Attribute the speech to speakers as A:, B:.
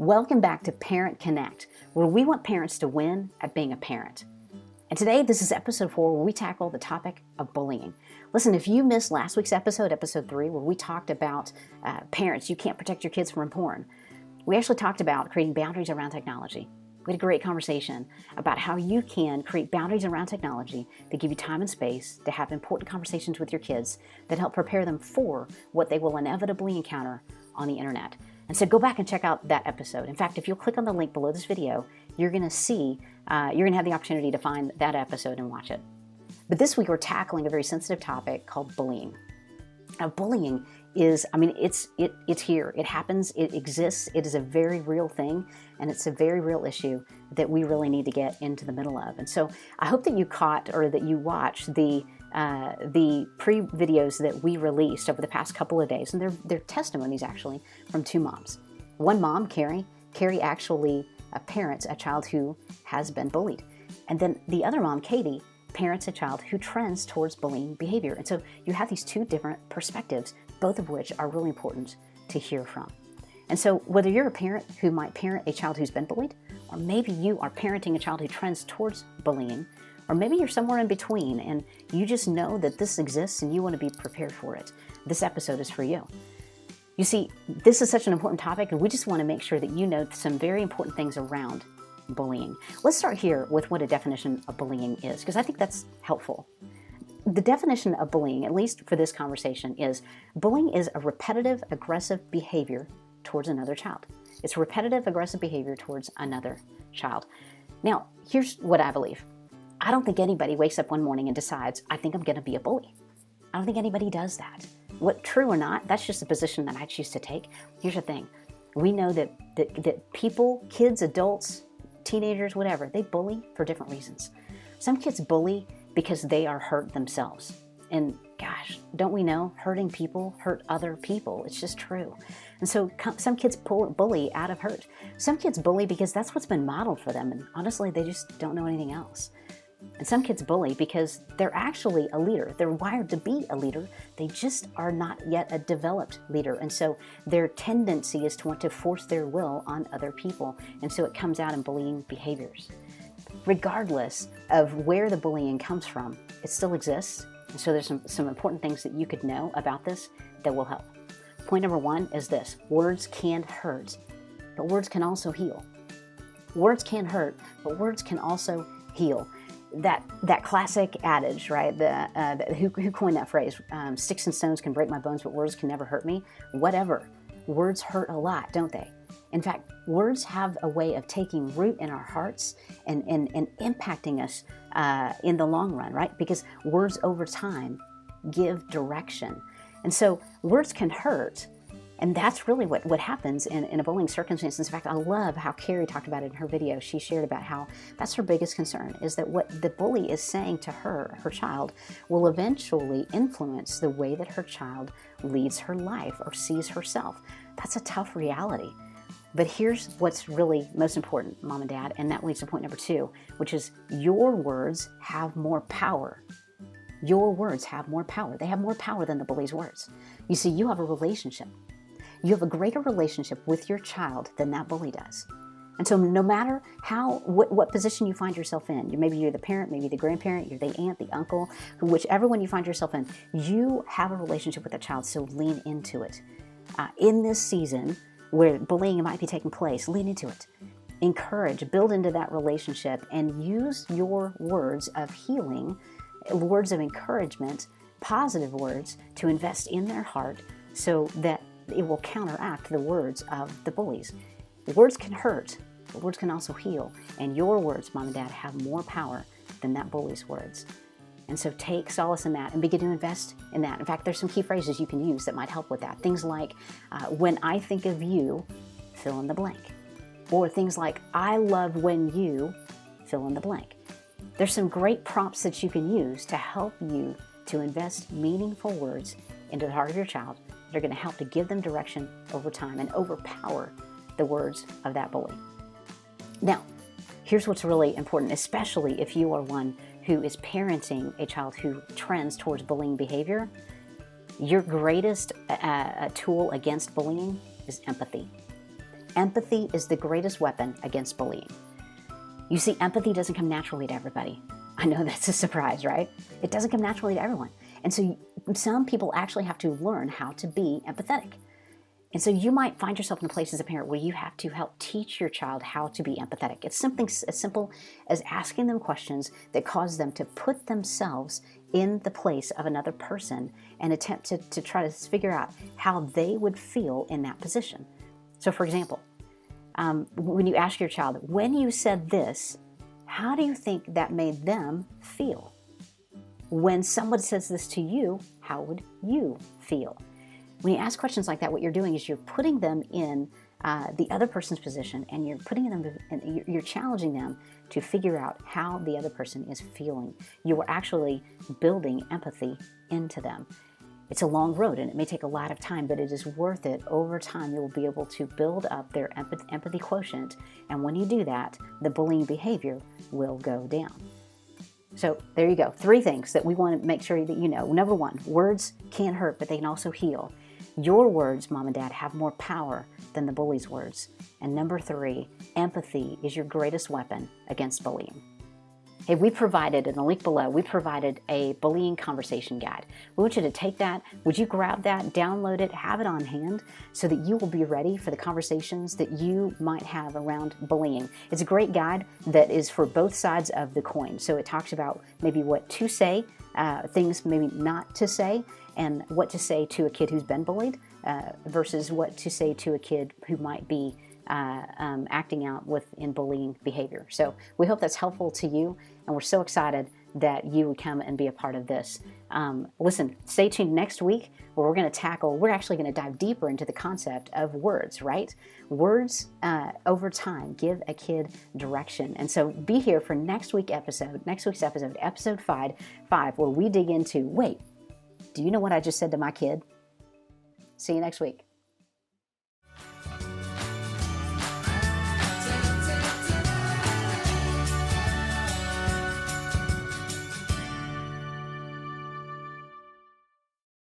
A: Welcome back to Parent Connect, where we want parents to win at being a parent. And today, this is episode 4, where we tackle the topic of bullying. Listen, if you missed last week's episode 3, where we talked about parents, you can't protect your kids from porn. We actually talked about creating boundaries around technology. We had a great conversation about how you can create boundaries around technology that give you time and space to have important conversations with your kids that help prepare them for what they will inevitably encounter on the internet. And so go back and check out that episode. In fact, if you'll click on the link below this video, you're going to have the opportunity to find that episode and watch it. But this week we're tackling a very sensitive topic called bullying. Now, bullying is, it's here. It happens. It exists. It is a very real thing, and it's a very real issue that we really need to get into the middle of. And so I hope that you caught or that you watched the pre-videos that we released over the past couple of days, and they're testimonies actually from 2 moms. One mom, Carrie actually parents a child who has been bullied, and then the other mom, Katie, parents a child who trends towards bullying behavior. And so you have these 2 different perspectives, both of which are really important to hear from. And so whether you're a parent who might parent a child who's been bullied, or maybe you are parenting a child who trends towards bullying, or maybe you're somewhere in between and you just know that this exists and you want to be prepared for it, this episode is for you. You see, this is such an important topic, and we just want to make sure that you know some very important things around bullying. Let's start here with what a definition of bullying is, because I think that's helpful. The definition of bullying, at least for this conversation, is bullying is a repetitive, aggressive behavior towards another child. It's repetitive, aggressive behavior towards another child. Now, here's what I believe. I don't think anybody wakes up one morning and decides, I think I'm going to be a bully. I don't think anybody does that. What, true or not, that's just a position that I choose to take. Here's the thing. We know that people, kids, adults, teenagers, whatever, they bully for different reasons. Some kids bully because they are hurt themselves. And gosh, don't we know hurting people hurt other people? It's just true. And so some kids bully out of hurt. Some kids bully because that's what's been modeled for them. And honestly, they just don't know anything else. And some kids bully because they're actually a leader. They're wired to be a leader. They just are not yet a developed leader. And so their tendency is to want to force their will on other people. And so it comes out in bullying behaviors. Regardless of where the bullying comes from, it still exists. And so there's some important things that you could know about this that will help. Point number 1 is this. Words can hurt, but words can also heal. Words can hurt, but words can also heal. That classic adage, right? Who coined that phrase? Sticks and stones can break my bones, but words can never hurt me. Whatever. Words hurt a lot, don't they? In fact, words have a way of taking root in our hearts and impacting us in the long run, right? Because words over time give direction. And so words can hurt. And that's really what happens in a bullying circumstance. In fact, I love how Carrie talked about it in her video. She shared about how that's her biggest concern, is that what the bully is saying to her child, will eventually influence the way that her child leads her life or sees herself. That's a tough reality. But here's what's really most important, Mom and Dad, and that leads to point number 2, which is your words have more power. Your words have more power. They have more power than the bully's words. You see, you have a relationship. You have a greater relationship with your child than that bully does. And so no matter what position you find yourself in, maybe you're the parent, maybe the grandparent, you're the aunt, the uncle, whichever one you find yourself in, you have a relationship with that child, so lean into it. In this season where bullying might be taking place, lean into it. Encourage, build into that relationship, and use your words of healing, words of encouragement, positive words to invest in their heart so that it will counteract the words of the bullies. Words can hurt, but words can also heal. And your words, Mom and Dad, have more power than that bully's words. And so take solace in that and begin to invest in that. In fact, there's some key phrases you can use that might help with that. Things like, when I think of you, fill in the blank. Or things like, I love when you, fill in the blank. There's some great prompts that you can use to help you to invest meaningful words into the heart of your child. They're going to help to give them direction over time and overpower the words of that bully. Now, here's what's really important, especially if you are one who is parenting a child who trends towards bullying behavior. Your greatest tool against bullying is empathy. Empathy is the greatest weapon against bullying. You see, empathy doesn't come naturally to everybody. I know that's a surprise, right? It doesn't come naturally to everyone. And so some people actually have to learn how to be empathetic. And so you might find yourself in a place as a parent where you have to help teach your child how to be empathetic. It's something as simple as asking them questions that cause them to put themselves in the place of another person and attempt to try to figure out how they would feel in that position. So for example, when you ask your child, when you said this, how do you think that made them feel? When someone says this to you, how would you feel? When you ask questions like that, what you're doing is you're putting them in the other person's position, and you're putting them, and you're challenging them to figure out how the other person is feeling. You are actually building empathy into them. It's a long road, and it may take a lot of time, but it is worth it. Over time, you will be able to build up their empathy quotient, and when you do that, the bullying behavior will go down. So there you go. 3 things that we want to make sure that you know. Number 1, words can hurt, but they can also heal. Your words, mom and dad, have more power than the bully's words. And number 3, empathy is your greatest weapon against bullying. Hey, we provided, in the link below, we provided a bullying conversation guide. We want you to take that. Would you grab that, download it, have it on hand so that you will be ready for the conversations that you might have around bullying. It's a great guide that is for both sides of the coin. So it talks about maybe what to say, things maybe not to say, and what to say to a kid who's been bullied versus what to say to a kid who might be acting out in bullying behavior. So we hope that's helpful to you, and we're so excited that you would come and be a part of this. Listen, stay tuned next week where we're actually going to dive deeper into the concept of words, right? Words over time give a kid direction. And so be here for next week's episode, episode 5, where we dig into, wait, do you know what I just said to my kid? See you next week.